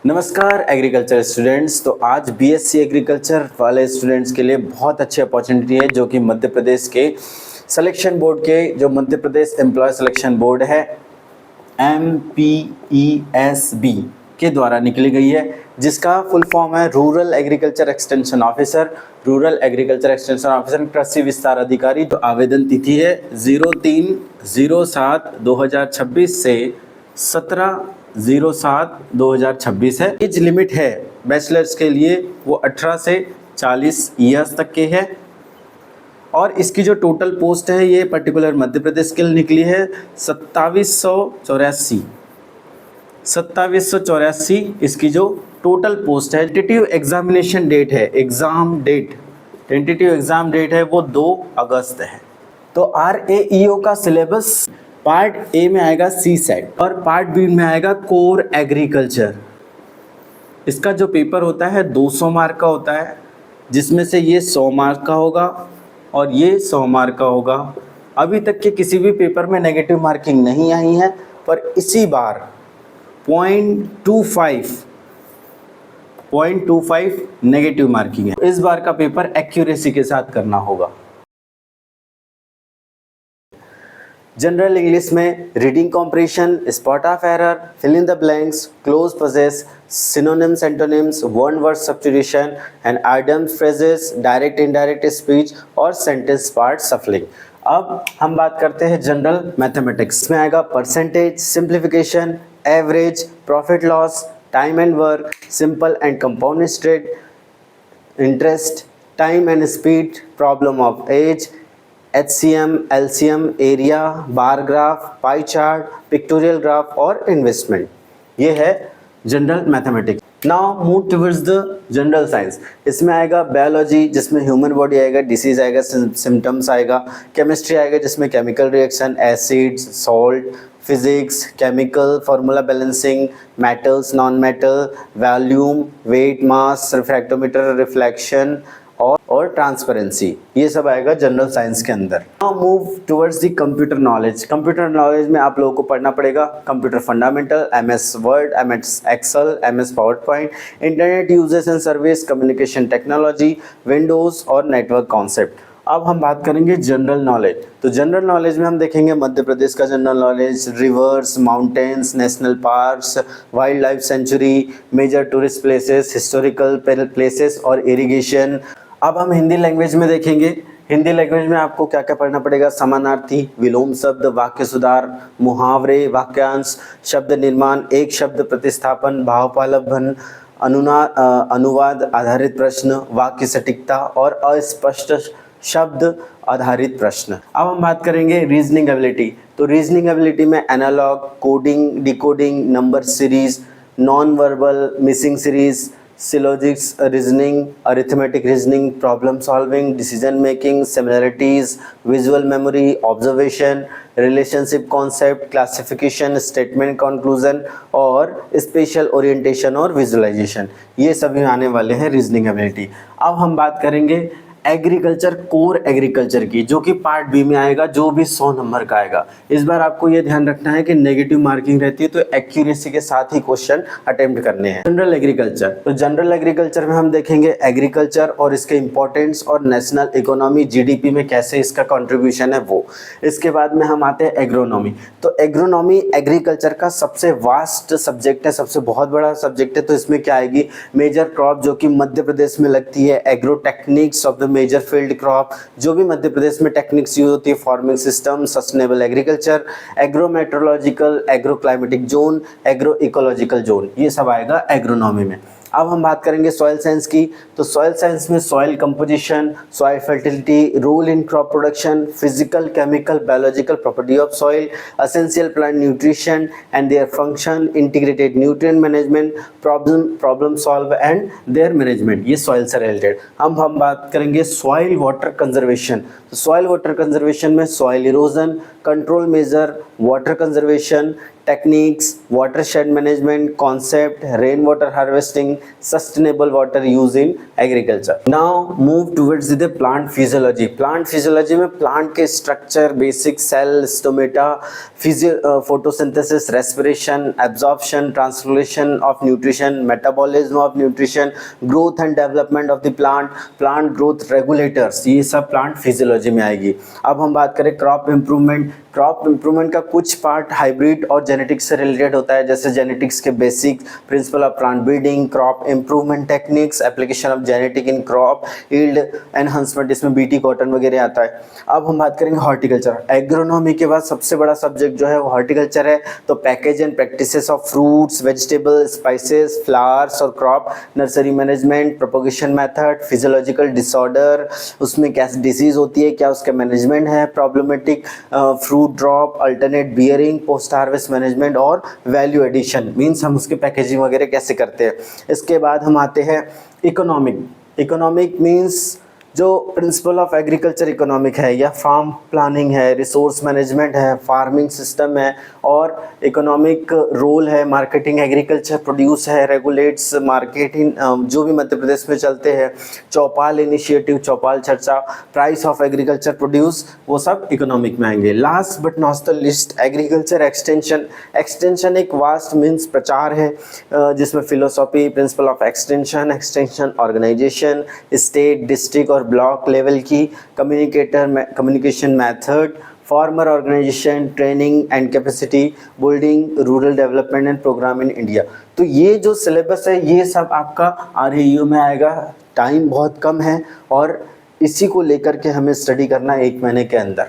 नमस्कार agriculture students. तो आज बीएससी एग्रीकल्चर वाले स्टूडेंट्स के लिए बहुत अच्छी अपॉर्चुनिटी है जो कि मध्य प्रदेश के सिलेक्शन बोर्ड के जो Madhya Pradesh employ selection board है MPESB के द्वारा निकली गई है, जिसका फुल फॉर्म है rural agriculture extension officer. Rural agriculture extension officer कृषि विस्तार अधिकारी। तो आवेदन तिथि है 03/07/2026 से 17/07/2026 है। एज लिमिट है बैचलर्स के लिए वो 18 से 40 ईयर्स तक के है। और इसकी जो टोटल पोस्ट है ये पर्टिकुलर मध्य प्रदेश के लिए निकली है 2784 इसकी जो टोटल पोस्ट है। टेंटेटिव एग्जामिनेशन डेट है, टेंटेटिव एग्जाम डेट है वो 2 अगस्त है। तो RAEO का सिलेबस पार्ट ए में आएगा CSET और पार्ट बी में आएगा कोर एग्रीकल्चर। इसका जो पेपर होता है 200 मार्क का होता है, जिसमें से ये 100 मार्क का होगा और ये 100 मार्क का होगा। अभी तक के किसी भी पेपर में नेगेटिव मार्किंग नहीं आई है, पर इसी बार 0.25 नेगेटिव मार्किंग है। इस बार का पेपर एक्यूरेसी के साथ करना होगा। जनरल इंग्लिश में reading comprehension, spot of error, fill in the blanks, cloze passages, synonyms, antonyms, one word substitution and idiom phrases, direct indirect speech और सेंटेंस पार्ट सफलिंग। अब हम बात करते हैं जनरल मैथमेटिक्स। इसमें आएगा percentage, simplification, average, profit loss, time and work, simple and compound interest, time and speed, problem of age, HCM, LCM, area, bar graph, pie chart, pictorial graph और investment. ये है general mathematics. Now move towards the general science. इसमें आएगा biology, जिसमें human body आएगा, disease आएगा, symptoms आएगा, chemistry आएगा जिसमें chemical reaction, acids, salt, physics, chemical formula balancing, metals, non metal, volume, weight, mass, refractometer, reflection और ट्रांसपेरेंसी। ये सब आएगा जनरल साइंस के अंदर। Now move towards the computer knowledge. Computer knowledge में आप लोगों को पढ़ना पड़ेगा computer fundamental, MS word, MS Excel, MS power point, internet uses and service, communication technology, Windows और नेटवर्क कॉन्सेप्ट। अब हम बात करेंगे जनरल नॉलेज। तो जनरल नॉलेज में हम देखेंगे मध्य प्रदेश का general knowledge, rivers, mountains, national parks, wild life sanctuary, major tourist places, historical places और इरिगेशन। अब हम हिंदी लैंग्वेज में देखेंगे। हिंदी लैंग्वेज में आपको क्या क्या पढ़ना पड़ेगा? समानार्थी, विलोम शब्द, वाक्य सुधार, मुहावरे, वाक्यांश, शब्द निर्माण, एक शब्द प्रतिस्थापन, भावपालभन, अनुवाद आधारित प्रश्न, वाक्य सटीकता और अस्पष्ट शब्द आधारित प्रश्न। अब हम बात करेंगे रीजनिंग एबिलिटी। तो रीजनिंग एबिलिटी में analogue, coding, decoding, number series, non verbal, missing series, syllogistic reasoning, arithmetic reasoning, problem solving, decision making, similarities, visual memory, observation, relationship concept, classification, statement conclusion और स्पेशल ओरिएंटेशन और visualisation. ये सभी आने वाले हैं reasoning ability. अब हम बात करेंगे एग्रीकल्चर, कोर एग्रीकल्चर की, जो कि पार्ट बी में आएगा, जो भी 100 नंबर का आएगा। इस बार आपको ये ध्यान रखना है कि नेगेटिव मार्किंग रहती है, तो एक्यूरेसी के साथ ही क्वेश्चन अटेम्प्ट करने हैं। General agriculture. तो जनरल एग्रीकल्चर में हम देखेंगे एग्रीकल्चर और इसके इंपॉर्टेंस और नेशनल इकोनॉमी, GDP में कैसे इसका कॉन्ट्रीब्यूशन है वो। इसके बाद में हम आते हैं एग्रोनॉमी। तो एग्रोनॉमी एग्रीकल्चर का सबसे वास्ट सब्जेक्ट है, सबसे बहुत बड़ा सब्जेक्ट है। तो इसमें क्या आएगी? मेजर क्रॉप जो कि मध्य प्रदेश में लगती है, agro techniques of the major field crop, जो भी मध्य प्रदेश में टेक्निक्स यूज होती है, farming system, sustainable agriculture, agro meteorological, agro climatic zone, agro ecological zone, ये सब आएगा एग्रोनॉमी में। अब हम बात करेंगे सॉइल साइंस की। तो सॉइल साइंस में soil composition, soil fertility, role in crop production, physical, chemical, biological property of soil, essential plant nutrition and their function, integrated nutrient management, problem solve and their management, ये soil से related. अब हम बात करेंगे soil water conservation. तो soil water conservation में soil erosion, control measure, water conservation, techniques, watershed management, concept, rainwater harvesting, sustainable water use in agriculture. Now move towards the plant physiology. Plant physiology में plant के structure, basic cell, stomata, photosynthesis, respiration, absorption, translation of nutrition, metabolism of nutrition, growth and development of the plant, plant growth regulators, ये सब plant physiology में आएगी. अब हम बात करें crop improvement. क्रॉप इम्प्रूवमेंट का कुछ पार्ट हाइब्रिड और जेनेटिक्स से रिलेटेड होता है, जैसे जेनेटिक्स के basic principle of plant breeding, crop improvement techniques, application of genetic in crop yield enhancement, इसमें बीटी कॉटन वगैरह आता है. अब हम बात करेंगे हॉर्टिकल्चर. एग्रोनॉमी के बाद सबसे बड़ा सब्जेक्ट जो है वो हॉर्टिकल्चर है. तो package and practices of fruits, vegetable, spices, flowers और crop, nursery management, propagation method, physiological disorder, उसमें क्या डिसीज होती है, क्या उसका मैनेजमेंट है, problematic fruit drop, alternate bearing, post harvest management और वैल्यू एडिशन, मीन्स हम उसके पैकेजिंग वगैरह कैसे करते हैं. इसके बाद हम आते हैं इकोनॉमिक. इकोनॉमिक मीन्स जो प्रिंसिपल ऑफ एग्रीकल्चर इकोनॉमिक है या फार्म प्लानिंग है, रिसोर्स मैनेजमेंट है, फार्मिंग सिस्टम है और इकोनॉमिक रोल है, मार्केटिंग एग्रीकल्चर प्रोड्यूस है, रेगुलेट्स मार्केटिंग जो भी मध्य प्रदेश में चलते हैं, चौपाल इनिशिएटिव, चौपाल चर्चा, प्राइस ऑफ एग्रीकल्चर प्रोड्यूस, वो सब इकोनॉमिक में आएंगे. Last but not the least agriculture extension. Extension एक वास्ट मीन्स प्रचार है, जिसमें philosophy, principle of extension, extension organisation, state, district और ब्लॉक लेवल की, communication method, farmer organisation, training and capacity building, rural development and programme in India. तो ये जो syllabus है ये सब आपका RAU में आएगा. टाइम बहुत कम है और इसी को लेकर के हमें स्टडी करना है 1 महीने के अंदर.